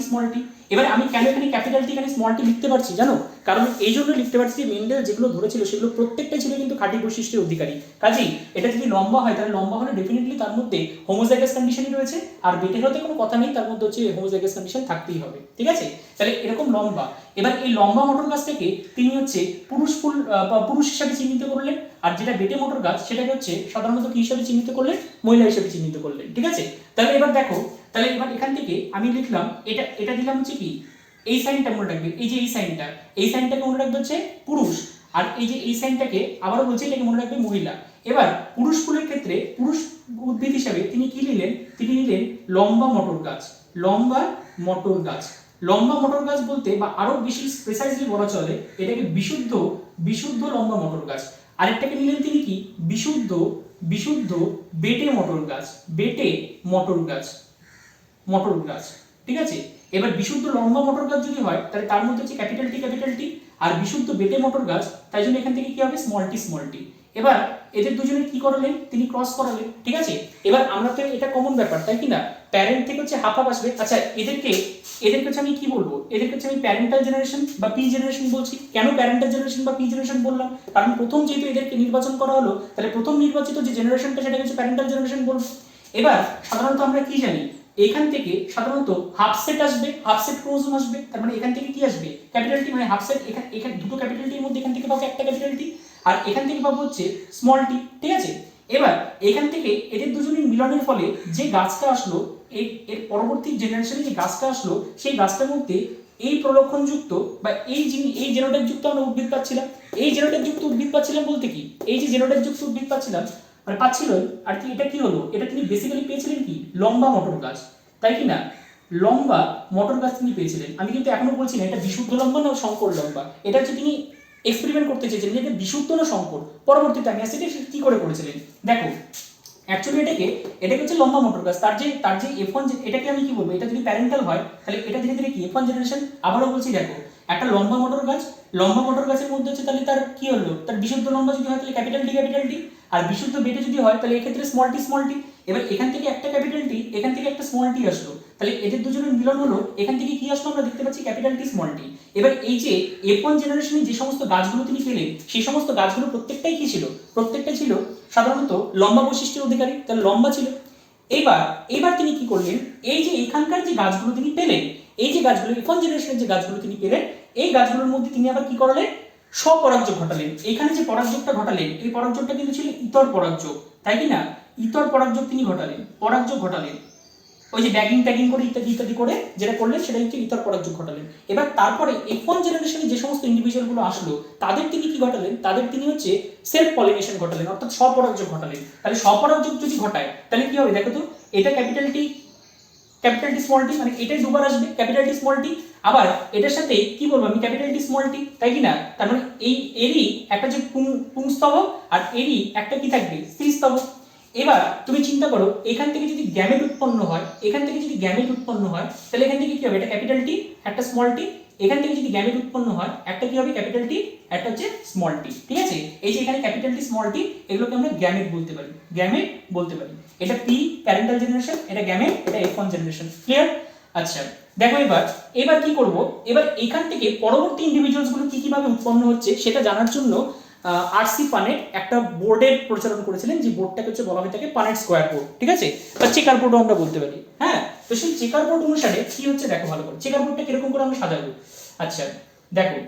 স্মল টি। এবার আমি কেন এখানে ক্যাপিটাল টি এখানে স্মল টি লিখতে পারছি জানো? কারণ এই জন্য লিখতে পারছি যে মেন্ডেল যেগুলো ধরেছিল সেগুলো প্রত্যেকটাই ছিল কিন্তু খাঁটি বৈশিষ্ট্যের অধিকারী। কাজেই এটা যদি লম্বা হয় তাহলে লম্বা হলে ডেফিনেটলি তার মধ্যে হোমোজাইগাস কন্ডিশনই রয়েছে, আর বেটের হতে কোনো কথা নেই, তার মধ্যে হচ্ছে হোমোজাইগাস কন্ডিশন থাকতেই হবে। ঠিক আছে, তাহলে এরকম লম্বা। এবার এই লম্বা মটর গাছটাকে তিনি হচ্ছে পুরুষ হিসাবে চিহ্নিত করলেন, আর যেটা বেটে মটর গাছ সেটাকে হচ্ছে সাধারণত কি হিসাবে চিহ্নিত করলেন, মহিলা হিসাবে চিহ্নিত করলেন। ঠিক আছে, তাহলে এবার দেখো, তাহলে এবার এখান থেকে আমি লিখলাম এটা দিলাম হচ্ছে কি, এই সাইনটা মনে রাখবে, এই যে এই সাইনটাকে মনে রাখবে হচ্ছে পুরুষ, আর এই যে এই সাইনটাকে আবারও বলছে এটাকে মনে রাখবে মহিলা। এবার পুরুষ ফুলের ক্ষেত্রে পুরুষ উদ্ভিদ হিসাবে তিনি কি নিলেন, লম্বা মটর গাছ বলতে বা আরো বেশি প্রেসাইজলি বলা চলে এটাকে বিশুদ্ধ লম্বা মটর গাছ। আরেকটাকে নিলেন তিনি কি, বিশুদ্ধ বেটে মটর গাছ। ঠিক আছে, এবার বিশুদ্ধ লম্বা মটর গাছ যদি হয় তাহলে তার মধ্যে হচ্ছে ক্যাপিটাল টি, আর বিশুদ্ধ বেটে মটর গাছ, তাই জন্য এখান থেকে কি হবে স্মল টি। এবার এদের দুজনের কি করালেন, তিনি ক্রস করালেন। ঠিক আছে, এবার আমরা তো এটা কমন ব্যাপার, তাই কি না? প্যারেন্ট থেকে হচ্ছে হাফ আসবে। আচ্ছা, এদেরকে হচ্ছে আমি কি বলবো, এদেরকে হচ্ছে আমি প্যারেন্টাল জেনারেশন বা পি জেনারেশন বলছি। কেন প্যারেন্টাল জেনারেশন বা পি জেনারেশন বললাম? কারণ প্রথম যেহেতু এদেরকে নির্বাচন করা হলো, তাহলে প্রথম নির্বাচিত যে জেনারেশনটা সেটা হচ্ছে প্যারেন্টাল জেনারেশন বলবো। এবার সাধারণত আমরা কি জানি, এখান থেকে সাধারণত হাফ সেট ক্রোমোজোম আসবে, তার মানে এখান থেকে কি আসবে ক্যাপিটাল টি, মানে হাফ সেট, এখানে দুটো ক্যাপিটাল টির মধ্যে এখান থেকে পাবো একটা ক্যাপিটাল টি, আর এখান থেকে পাবো হচ্ছে স্মল টি। ঠিক আছে, এবার এখান থেকে এদের দুজনের মিলনের ফলে যে গাছটা আসলো, এর পরবর্তী জেনারেশনে যে গাছটা আসলো, সেই গাছটার মধ্যে এই প্রলক্ষণযুক্ত বা এই জেনোটাইপ যুক্ত আমরা উদ্ভিদ পাচ্ছিলাম। এই জেনোটাইপ যুক্ত উদ্ভিদ পাচ্ছিলাম বলতে কি, এই যে জেনোটাইপ যুক্ত উদ্ভিদ পাচ্ছিলাম মানে পাচ্ছিল, আর কি এটা কি হলো, এটা তিনি বেসিক্যালি পেয়েছিলেন কি লম্বা মটর গাছ, তাই কি না? লম্বা মটর গাছ তিনি পেয়েছিলেন। আমি কিন্তু এখনো বলছি না এটা বিশুদ্ধ লম্বা না সংকর লম্বা, এটা হচ্ছে তিনি এক্সপেরিমেন্ট করতে চেয়েছিলেন যে এটা বিশুদ্ধ না সংকর। পরবর্তীতে আমি সেটা কি করে করেছিলেন দেখো, অ্যাকচুয়ালি এটাকে হচ্ছে লম্বা মটর গাছ, তার যে F1, এটাকে আমি কি বলবো, এটা যদি প্যারেন্টাল হয় তাহলে এটা ধীরে ধীরে কি F1 জেনারেশন। আবারও বলছি দেখো, একটা লম্বা মটর গাছের মধ্যে হচ্ছে তাহলে তার কি হলো, তার বিশুদ্ধ লম্বা যদি হয় তাহলে ক্যাপিটাল টি, আর বিশুদ্ধ বেটে যদি হয় তাহলে এক্ষেত্রে স্মল টি। এবার এখান থেকে একটা ক্যাপিটাল টি, এখান থেকে একটা স্মল টি আসলো, তাহলে এদের দুজনের মিলন হলো, এখান থেকে কি আসলো আমরা দেখতে পাচ্ছি ক্যাপিটাল টি স্মল টি। এবার এই যে F1 জেনারেশনে যে সমস্ত গাছগুলো তিনি পেলেন সেই সমস্ত গাছগুলো প্রত্যেকটাই কি ছিল, প্রত্যেকটা ছিল সাধারণত লম্বা বৈশিষ্ট্যের অধিকারী, তাহলে লম্বা ছিল। এবার তিনি কি করলেন, এই যে এখানকার যে গাছগুলো তিনি পেলেন, এই যে গাছগুলো F1 জেনারেশনের যে গাছগুলো তিনি পেলেন, এই গাছগুলোর মধ্যে তিনি আবার কি করলেন, স্বপরাগযোগ ঘটালেন। এখানে যে পরাগযোগটা ঘটালেন, এই পরাগযোগটা কিন্তু ছিল ইতর পরাগযোগ, তাই কি না? ইতর পরাগযোগ তিনি ঘটালেন, পরাগযোগ ঘটালেন, ওই যে ব্যাগিং ট্যাগিং করে ইত্যাদি ইত্যাদি করে যেটা করলেন সেটা হচ্ছে ইতর পরাগযোগ ঘটালেন। এবার তারপরে F1 জেনারেশনে যে সমস্ত ইন্ডিভিজুয়াল গুলো আসলো তাদের তিনি কি ঘটালেন, তাদের তিনি হচ্ছে সেলফ পলিনেশন ঘটালেন, অর্থাৎ স্বপরাগযোগ ঘটালেন। তাহলে স্বপরাগযোগ যদি ঘটায় তাহলে কি হবে দেখো তো, এটা ক্যাপিটাল টি স্মল টি, মানে এটাই দুবার আসবে ক্যাপিটাল টি স্মল টি, আবার এটার সাথে কি বলবো আমি ক্যাপিটাল টি স্মল টি, তাই কি না? তার মানে এরই একটা যে পুংস্তবক আর এরই একটা কি থাকবে স্ত্রীস্তবক। এবার তুমি চিন্তা করো, এখান থেকে যদি গ্যামেট উৎপন্ন হয়, তাহলে এখান থেকে কি হবে, এটা ক্যাপিটাল টি একটা স্মল টি, এখান থেকে যদি গ্যামেট উৎপন্ন হয় একটা কি হবে ক্যাপিটাল টি, একটা হচ্ছে স্মল টি, ঠিক আছে? এই যে এখানে ক্যাপিটাল টি স্মল টি এগুলোকে আমরা গ্যামেট বলতে পারি। এটা পি প্যারেন্টাল জেনারেশন, এটা গ্যামেট, এটা F1 জেনারেশন। ক্লিয়ার? আচ্ছা দেখো, এবার কি করব, এবার এখান থেকে পরবর্তী ইন্ডিভিজুয়ালস গুলো কি কিভাবে উৎপন্ন হচ্ছে সেটা জানার জন্য আরসি পানেট একটা বোর্ডের প্রচলন করেছিলেন, যে বোর্ডটাকে হচ্ছে বলা হয়ে থাকে পানেট স্কোয়ার বোর্ড, ঠিক আছে? বা চেকার বোর্ডও আমরা বলতে পারি। হ্যাঁ, তো সেই চেকার বোর্ড অনুসারে কি হচ্ছে দেখো ভালো করে, চেকার বোর্ডটা কিরকম করে আমরা সাজাবো। আচ্ছা দেখো,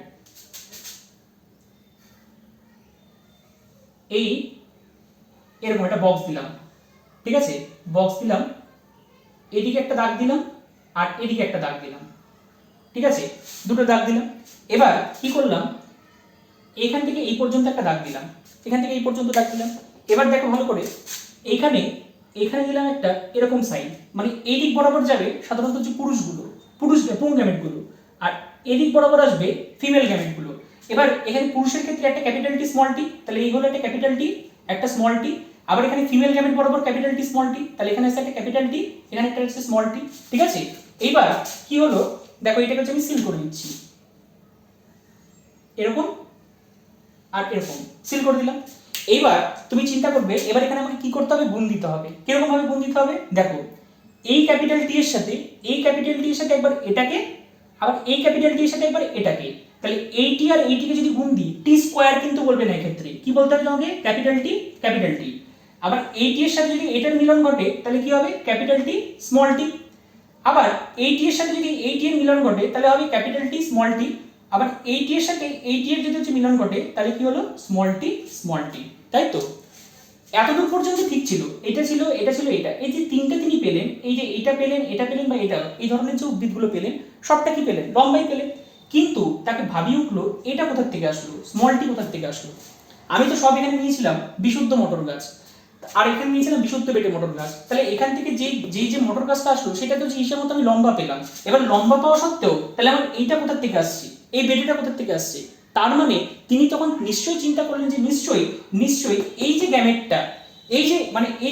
এই এরকম একটা বক্স দিলাম, ঠিক আছে? বক্স দিলাম, এদিকে একটা দাগ দিলাম আর এদিকে একটা দাগ দিলাম, ঠিক আছে? দুটো দাগ দিলাম। এবার কি করলাম, এখান থেকে এই পর্যন্ত একটা দাগ দিলাম, এখান থেকে এই পর্যন্ত দাগ দিলাম। এবার দেখো ভালো করে, এখানে দিলাম একটা এরকম সাইন, মানে এই দিক বরাবর যাবে সাধারণত হচ্ছে পুরুষ গ্যামেটগুলো, আর এদিক বরাবর আসবে ফিমেল গ্যামেটগুলো। এবার এখানে পুরুষের ক্ষেত্রে একটা ক্যাপিটাল টি স্মল টি, তাহলে এই হলো একটা ক্যাপিটাল টি একটা স্মল টি। আবার এখানে ফিমেল গ্যামেট বরাবর ক্যাপিটাল টি স্মল টি, তাহলে এখানে আছে একটা ক্যাপিটাল টি, এখানে একটা হচ্ছে স্মল টি, ঠিক আছে? এইবার কি হলো দেখো, এটাকে হচ্ছে আমি সিল করে দিচ্ছি, এরকম আর এরকম সিল করে দিলাম। এইবার তুমি চিন্তা করবে, এবার এখানে আমাকে কি করতে হবে, গুণ দিতে হবে। কিরকম ভাবে গুণ দিতে হবে দেখো, এই ক্যাপিটাল টি এর সাথে একবার এটাকে, আবার এই ক্যাপিটাল টি এর সাথে একবার এটাকে, তাহলে এই টি আর এই টিকে যদি গুণ দিই, টি স্কোয়ার কিন্তু বলবে না, এক্ষেত্রে কি বলতে হবে তোমাকে, ক্যাপিটাল টি। আবার এই টি এর সাথে যদি এটার মিলন ঘটে তাহলে কি হবে, ক্যাপিটাল টি স্মল টি। আবার এই টি এর সাথে যদি এই টি এর মিলন ঘটে তাহলে হবে ক্যাপিটাল টি স্মল টি। আবার এই টি এর সাথে এই টি এর যদি হচ্ছে মিলন ঘটে তাহলে কি হলো, স্মল টি, তাই তো? এতদূর পর্যন্ত ঠিক ছিল, এটা ছিল এটা, এই যে তিনটা তিনি পেলেন, এই যে এটা পেলেন বা এটা, এই ধরনের যে উদ্ভিদগুলো পেলেন সবটা কি পেলেন, লম্বাই পেলেন। কিন্তু তাকে ভাবিয়ে উঠলো এটা কোথা থেকে আসলো, স্মল টি কোথা থেকে আসলো। আমি তো সব এখানে নিয়েছিলাম বিশুদ্ধ মটর গাছ, আর এখানে নিয়েছিলাম বিশুদ্ধ বেটে মটর গাছ, তাহলে এখান থেকে যে মটর গাছটা আসলো সেটা তো হিসাব মতো আমি লম্বা পেলাম। এবার লম্বা পাওয়া সত্ত্বেও তাহলে আমার এইটা কোথা থেকে আসছে, এই বেটেটা কোথা থেকে আসছে, তার মানে তিনি তখন নিশ্চয়ই চিন্তা করলেন যে নিশ্চয়ই এই যে গ্যামেটটা, এই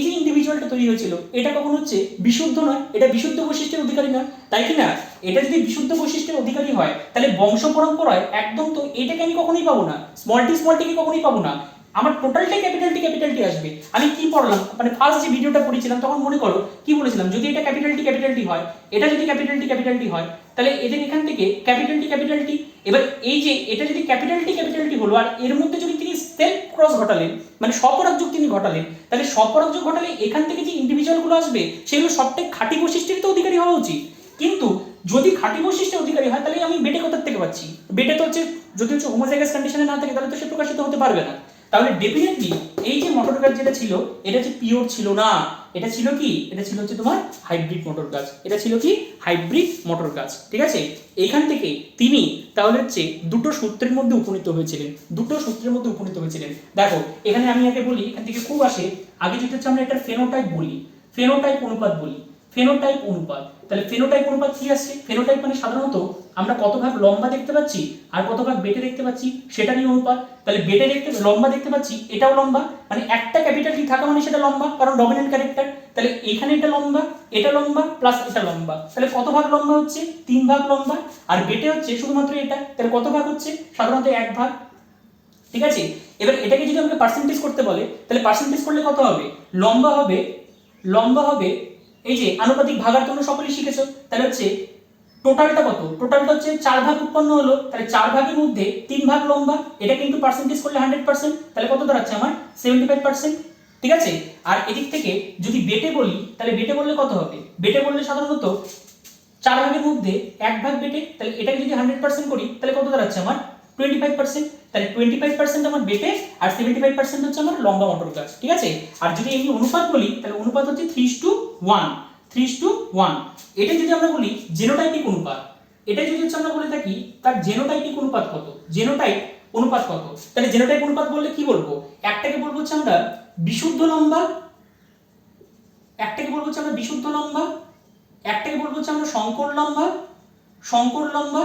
যে ইন্ডিভিজুয়ালটা তৈরি হয়েছিল এটা কখন হচ্ছে বিশুদ্ধ নয়, এটা বিশুদ্ধ বৈশিষ্ট্যের অধিকারী নয়, তাই কি না? এটা যদি বিশুদ্ধ বৈশিষ্ট্যের অধিকারী হয় তাহলে বংশ পরম্পরায় একদম তো এটাকে আমি কখনোই পাবো না, স্মল টিকে কখনোই পাবো না, আমার টোটালটাই ক্যাপিটাল টি আসবে। আমি কি পড়লাম, মানে ফার্স্ট যে ভিডিওটা পড়েছিলাম তখন মনে করো কি বলেছিলাম, যদি এটা ক্যাপিটাল টি হয়, এটা যদি ক্যাপিটাল টি হয়, তাহলে এদের এখান থেকে ক্যাপিটাল টি। এবার এই যে এটা যদি ক্যাপিটাল টি হলো, আর এর মধ্যে যদি তিনি সেলফ ক্রস ঘটালেন, মানে স্বপরাগযোগ তিনি ঘটালেন, তাহলে স্বপরাগযোগ ঘটালে এখান থেকে যে ইন্ডিভিজুয়াল গুলো আসবে সেগুলো সবটাই খাঁটি বৈশিষ্ট্যের তো অধিকারী হওয়া উচিত। কিন্তু যদি খাঁটি বৈশিষ্ট্যের অধিকারী হয় তাহলে আমি বেটে কোথা থেকে পাচ্ছি, বেটে তো হচ্ছে যদি হচ্ছে হোমোজাইগাস কন্ডিশনে না থাকে তাহলে তো সে প্রকাশিত হতে পারবে না। তাহলে ডেফিনেটলি এই যে মটর গাছ যেটা ছিল এটা হচ্ছে পিওর ছিল না, এটা ছিল কি, এটা ছিল হচ্ছে তোমার হাইব্রিড মটর গাছ, এটা ছিল কি হাইব্রিড মটর গাছ। ঠিক আছে, এইখান থেকে তিনি তাহলে হচ্ছে দুটো সূত্রের মধ্যে উপনীত হয়েছিলেন, দুটো সূত্রের মধ্যে উপনীত হয়েছিলেন। দেখো এখানে আমি আগে বলি, এখান থেকে খুব আসে, আগে যেটা হচ্ছে আমরা এটা ফেনোটাইপ বলি, ফেনোটাইপ অনুপাত বলি, ফেনোটাইপ অনুপাত। তাহলে ফেনোটাইপ অনুপাত কি আসছে? ফেনোটাইপ মানে সাধারণত আমরা কত ভাগ লম্বা দেখতে পাচ্ছি আর কত ভাগ বেটে দেখতে পাচ্ছি সেটারই অনুপাত। তাহলে বেটে দেখতে লম্বা দেখতে পাচ্ছি, এটাও লম্বা, মানে একটা ক্যাপিটাল টি থাকা মানে সেটা লম্বা, কারণ ডমিনেন্ট ক্যারেক্টার। তাহলে এখানে এটা লম্বা প্লাস এটা লম্বা, তাহলে কত ভাগ লম্বা হচ্ছে? 3 ভাগ লম্বা। আর বেটে হচ্ছে শুধুমাত্র এটা, তাহলে কত ভাগ হচ্ছে? সাধারণত 1 ভাগ। ঠিক আছে, এবার এটাকে যদি আমাকে পার্সেন্টেজ করতে বলে, তাহলে পার্সেন্টেজ করলে কত হবে? লম্বা হবে, লম্বা হবে এই যে আনুপাতিক ভাগার জন্য সকলেই শিখেছো, তাহলে হচ্ছে টোটালটা কত? টোটালটা হচ্ছে 4 ভাগ উৎপন্ন হলো, তাহলে 4 ভাগের মধ্যে 3 ভাগ লম্বা, এটা কিন্তু পার্সেন্টেজ করলে 100%, তাহলে কত দাঁড়াচ্ছে আমার? 75%। ঠিক আছে, আর এদিক থেকে যদি বেটে বলি, তাহলে বেটে বললে কত হবে? বেটে বললে সাধারণত 4 ভাগের মধ্যে 1 ভাগ বেটে, তাহলে এটাকে যদি 100% করি তাহলে কত দাঁড়াচ্ছে আমার? 25%। তাহলে 25% আমার বেটে আর 75% হচ্ছে আমার লম্বা মটর গাছ। ঠিক আছে, আর যদি এমনি অনুপাত বলি তাহলে অনুপাত হচ্ছে 3:1, 3:1। এটা যদি আমরা বলি জেনোটাইপিক অনুপাত, এটা যদি হচ্ছে আমরা বলে থাকি তার জেনোটাইপিক অনুপাত কত, জেনোটাইপ অনুপাত কত, তাহলে জেনোটাইপ অনুপাত বললে কি বলবো? একটাকে বলবো হচ্ছে আমরা বিশুদ্ধ লম্বা, একটাকে বলবো হচ্ছে আমরা বিশুদ্ধ লম্বা, একটাকে বলবো হচ্ছে আমরা সংকর লম্বা, সংকর লম্বা,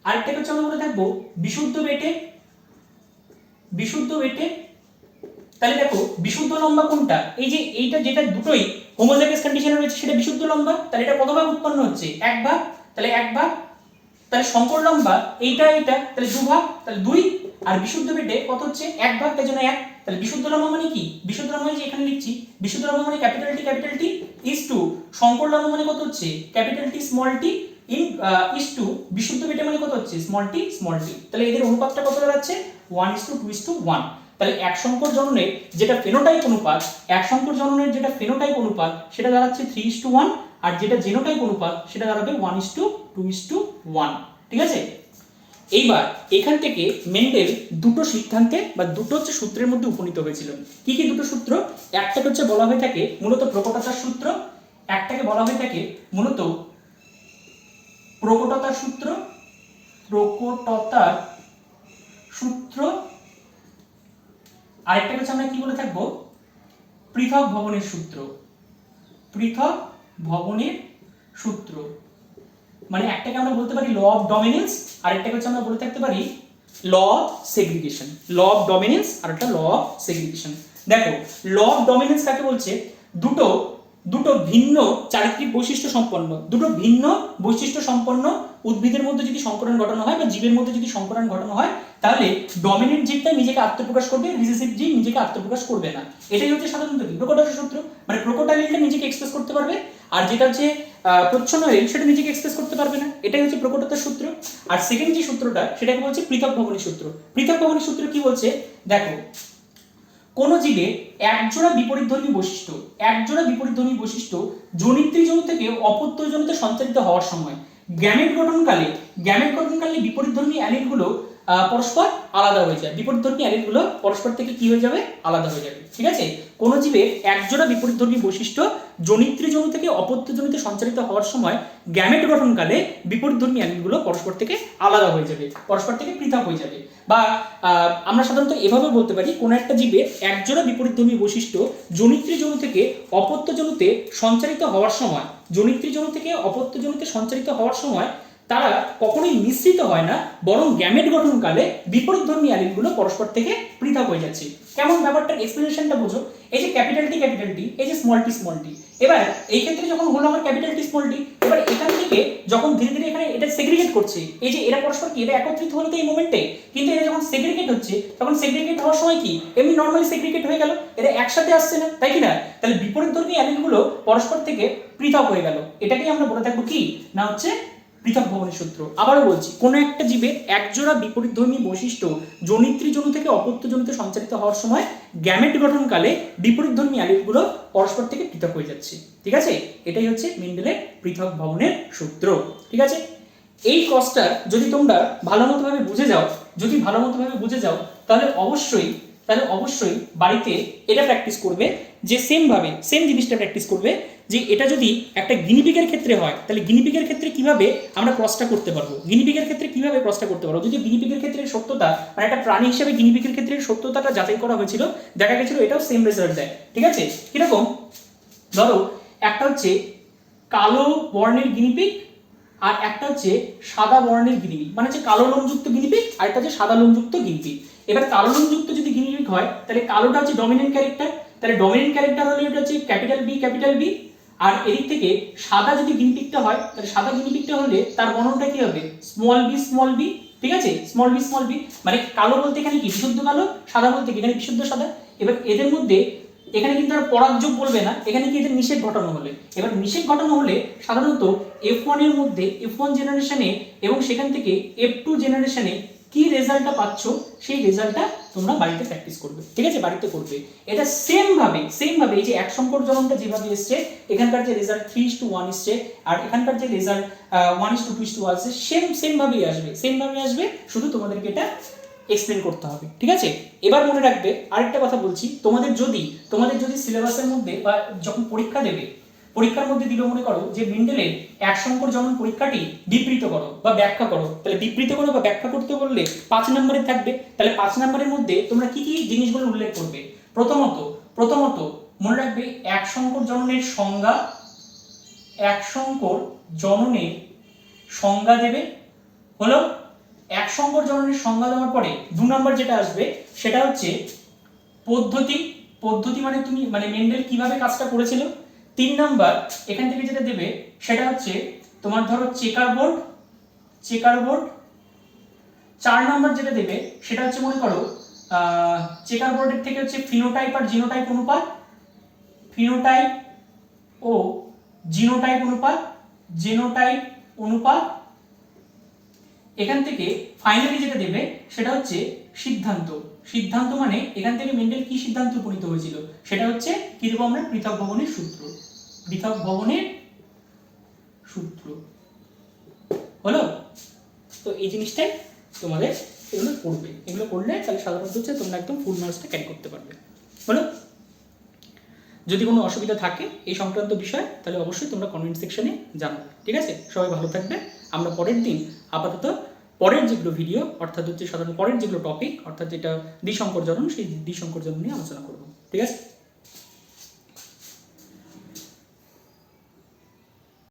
আরেকটাকে হচ্ছে আমরা বলে থাকবো বিশুদ্ধ বেটে, বিশুদ্ধ বেটে। তাহলে দেখো বিশুদ্ধ লম্বা কোনটা? এই যে এইটা, যেটা দুটোই হোমোজাইগাস কন্ডিশনে রয়েছে সেটা বিশুদ্ধ লম্বা, তাহলে এটা কত ভাগ উৎপন্ন হচ্ছে? 1 ভাগ, তাহলে 1 ভাগ। তাহলে সংকর লম্বা এইটা এইটা, তাহলে 2 ভাগ, তাহলে 2। আর বিশুদ্ধ বেটে কত হচ্ছে? 1 ভাগ, তাই জন্য 1। তাহলে বিশুদ্ধ লম্বা মানে কি? বিশুদ্ধ লম্বা মানে যে এখানে লিখছি, বিশুদ্ধ লম্বা মানে ক্যাপিটাল টি ইজ টু সংকর লম্বা মানে কত হচ্ছে? Capital T small T in is to বিশুদ্ধ বেটে মানে কত হচ্ছে? Small T small T. তাহলে এদের অনুপাতটা কত দাঁড়াচ্ছে? 1:2:1। তাহলে এক সংকর জননের যেটা ফেনোটাইপ অনুপাত, এক সংকর জননের যেটা ফেনোটাইপ অনুপাত সেটা দাঁড়াচ্ছে 3:1, আর যেটা জেনোটাইপ অনুপাত সেটা দাঁড়াবে 1:2:1। ঠিক আছে, এইবার এখান থেকে মেন্ডেল দুটো সিদ্ধান্তে বা দুটো হচ্ছে সূত্রের মধ্যে উপনীত হয়েছিলেন। কি কি দুটো সূত্র? একটাকে হচ্ছে বলা হয়ে থাকে মূলত প্রকটতার সূত্র, একটাকে বলা হয়ে থাকে মূলত প্রকটতার সূত্র, প্রকটতার সূত্র, আরেকটা হচ্ছে আমরা কি বলে থাকবো? পৃথক ভবনের সূত্র, পৃথক ভবনের সূত্র। মানে একটাকে আমরা বলতে পারি ল অফ ডমিনেন্স, আরেকটাকে হচ্ছে আমরা বলে থাকতে পারি law of segregation, law of dominance আর একটা ল অফ সেগ্রিগেশন। দেখো ল অফ ডমিনেন্স কাকে বলছে? দুটো দুটো ভিন্ন চারিত্রিক বৈশিষ্ট্য সম্পন্ন, দুটো ভিন্ন বৈশিষ্ট্য সম্পন্ন উদ্ভিদের মধ্যে যদি সংকরণ ঘটানো হয় বা জীবের মধ্যে যদি সংকরণ ঘটানো হয়, তাহলে ডমিনেন্ট জীবটা নিজেকে আত্মপ্রকাশ করবে, রিসেসিভ জীব নিজেকে আত্মপ্রকাশ করবে না। এটাই হচ্ছে সাধারণত কি প্রকটতার সূত্র, মানে প্রকোটাইলটা নিজেকে এক্সপ্রেস করতে পারবে আর যেটা হচ্ছে প্রচ্ছন্ন এল সেটা নিজেকে এক্সপ্রেস করতে পারবে না। এটাই হচ্ছে প্রকটতার সূত্র। আর সেকেন্ড যে সূত্রটা সেটাকে বলছে পৃথক ভবনের সূত্র। পৃথক ভবনের সূত্র কি বলছে? দেখো কোন জীবে একজোড়া বিপরীতধর্মী বৈশিষ্ট্য, একজোড়া বিপরীতধর্মী বৈশিষ্ট্য জনিত্রী জনু থেকে অপত্যজনিতে সঞ্চারিত হওয়ার সময় গ্যামেট গঠনকালে, গ্যামেট গঠনকালে বিপরীতধর্মী অ্যালিলগুলো পরস্পর আলাদা হয়ে যায়, বিপরীতধর্মী অ্যালিলগুলো পরস্পর থেকে কি হয়ে যাবে? আলাদা হয়ে যাবে। ঠিক আছে, কোন জীবের একজোড়া বিপরীতধর্মী বৈশিষ্ট্য জনিত্রী জনু থেকে অপত্যজনিতে সঞ্চারিত হওয়ার সময় গ্যামেট গঠনকালে বিপরীতধর্মী অ্যালিলগুলো পরস্পর থেকে আলাদা হয়ে যাবে, পরস্পর থেকে পৃথক হয়ে যাবে। বা আমরা সাধারণত এভাবে বলতে পারি কোন একটা জীবের একজোড়া বিপরীতধর্মী বৈশিষ্ট্য জনিত্রী জনু থেকে অপত্যজনুতে সঞ্চারিত হওয়ার সময়, জনিত্রী জনু থেকে অপত্যজনুতে সঞ্চারিত হওয়ার সময় তারা কখনোই মিশ্রিত হয় না, বরং গ্যামেট গঠনকালে বিপরীতধর্মী অ্যালিলগুলো পরস্পর থেকে পৃথক হয়ে যাচ্ছে। কেমন ব্যাপারটার এক্সপ্লেনেশনটা বোঝো? এই যে ক্যাপিটাল টি, এই যে স্মল টি, এবার এই ক্ষেত্রে যখন হলো আমার ক্যাপিটাল টি স্মল টি, এবার এখান থেকে যখন ধীরে ধীরে এখানে এটা সেগ্রিগেট করছে, এই যে এরা পরস্পর কি এরা একত্রিত হলো তো এই মোমেন্টে, কিন্তু এরা যখন সেগ্রিগেট হচ্ছে তখন সেগ্রিগেট হওয়ার সময় কি এমনি নরমালি সেগ্রিগেট হয়ে গেল, এরা একসাথে আসছে না, তাই কি না? তাহলে বিপরীতধর্মী অ্যালিলগুলো পরস্পর থেকে পৃথক হয়ে গেল। এটাকেই আমরা বলে থাকবো কি না হচ্ছে পৃথক ভবনের সূত্র। আবারও বলছি, কোন একটা জীবের একজোড়া বিপরীতধর্মী বৈশিষ্ট্য জনিত্রী জনু থেকে অপত্যজনুতে সঞ্চারিত হওয়ার সময় গ্যামেট গঠনকালে বিপরীতধর্মী অ্যালিলগুলো পরস্পর থেকে পৃথক হয়ে যাচ্ছে। ঠিক আছে, এটাই হচ্ছে মেন্ডেলের পৃথক ভবনের সূত্র। ঠিক আছে, এই কজটা যদি তোমরা ভালো মতো ভাবে বুঝে যাও, যদি ভালো মতো ভাবে বুঝে যাও তাহলে তাহলে অবশ্যই বাড়িতে এটা প্র্যাকটিস করবে যে সেম জিনিসটা প্র্যাকটিস করবে যে এটা যদি একটা গিনিপিগের ক্ষেত্রে হয় তাহলে গিনিপিগের ক্ষেত্রে কিভাবে আমরা ক্রসটা করতে পারবো, গিনিপিগের ক্ষেত্রে কিভাবে ক্রসটা করতে পারবো। যদি গিনিপিগের ক্ষেত্রে সত্যতা মানে একটা প্রাণী হিসেবে গিনিপিগের ক্ষেত্রে সত্যতাটা যাচাই করা হয়েছিল, দেখা গেছিল এটাও সেম রেজাল্ট দেয়। ঠিক আছে, কিরকম, ধরো একটা হচ্ছে কালো বর্ণের গিনিপিগ আর একটা হচ্ছে সাদা বর্ণের গিনিপিগ, মানে হচ্ছে কালো লোমযুক্ত গিনিপিগ আর একটা হচ্ছে সাদা লোমযুক্ত গিনিপিগ। এবার কালো লোমযুক্ত যদি গিনিপিগ হয় তাহলে কালোটা হচ্ছে ডমিনেন্ট ক্যারেক্টার, তাহলে ডমিনেন্ট ক্যারেক্টার হলে এটা হচ্ছে ক্যাপিটাল বি। আর এদিক থেকে সাদা যদি গিনিপিগটা হয় তাহলে সাদা গিনিপিগটা হলে তার বর্ণটা কি হবে, স্মল বি। ঠিক আছে, স্মল বি মানে কালো বলতে এখানে কি বিশুদ্ধ কালো, সাদা বলতে এখানে বিশুদ্ধ সাদা। এবার এদের মধ্যে এখানে কিন্তু আর পরাগযোগ বলবে না, এখানে কি এদের নিষেধ ঘটানো হলে, এবার নিষেধ ঘটানো হলে সাধারণত F1 এর মধ্যে F1 জেনারেশনে এবং সেখান থেকে F2 জেনারেশনে কি রেজাল্টটা পাচ্ছ সেই রেজাল্টটা তোমরা বাড়িতে প্র্যাকটিস করবে। ঠিক আছে, বাড়িতে করবে এটা সেম ভাবে এই যে এক সংকর জননটা যেভাবে এসছে, এখানকার যে রেজাল্ট 3:1 এসছে আর এখানকার যে রেজাল্ট 1:2:2 আসছে, সেম ভাবেই আসবে, শুধু তোমাদেরকে এটা এক্সপ্লেন করতে হবে। ঠিক আছে, এবার মনে রাখবে আরেকটা কথা বলছি, তোমাদের যদি সিলেবাসের মধ্যে বা যখন পরীক্ষা দেবে, পরীক্ষার মধ্যে দিল মনে করো যে মেন্ডেলের এক সংকর জনন পরীক্ষাটি বিবৃত করো বা ব্যাখ্যা করো, তাহলে বিবৃত করো বা ব্যাখ্যা করতে বললে 5 নম্বরে থাকবে। তাহলে 5 নম্বরের মধ্যে তোমরা কি কি জিনিসগুলো উল্লেখ করবে, প্রথমত মনে রাখবে এক সংকর জননের সংজ্ঞা, এক সংকর জননের সংজ্ঞা দেবে হলো। এক সংকর জননের সংজ্ঞা দেওয়ার পরে 2 নম্বর যেটা আসবে সেটা হচ্ছে পদ্ধতি মানে তুমি মানে মেন্ডেল কিভাবে কাজটা করেছিল। 3 নাম্বার এখান থেকে যেটা দেবে সেটা হচ্ছে তোমার ধরো চেকার বোর্ড। 4 নাম্বার যেটা দেবে সেটা হচ্ছে মনে করো চেকার বোর্ডের থেকে হচ্ছে ফিনোটাইপ আর জিনোটাইপ অনুপাত, জিনোটাইপ অনুপাত। এখান থেকে ফাইনালি যেটা দেবে সেটা হচ্ছে সিদ্ধান্ত মানে এখান থেকে মেন্ডেল কি সিদ্ধান্ত উপনীত হয়েছিল সেটা হচ্ছে কি দেবো আমরা, পৃথক ভবনের সূত্র হলো। তো এই জিনিসটাই তোমাদের এগুলো পড়বে, এগুলো করলে তাহলে সাধারণত হচ্ছে তোমরা একদম ফুল মার্কসটা ক্যারি করতে পারবে হলো। যদি কোনো অসুবিধা থাকে এই সংক্রান্ত বিষয় তাহলে অবশ্যই তোমরা কমেন্ট সেকশনে জানাবে। ঠিক আছে, সবাই ভালো থাকবে। আমরা পরের দিন আপাতত পরের যেগুলো ভিডিও অর্থাৎ হচ্ছে সাধারণ পরের যেগুলো টপিক অর্থাৎ যেটা দ্বিসংকর জনন সেই দ্বিসংকর জনন নিয়ে আলোচনা করবো। ঠিক আছে।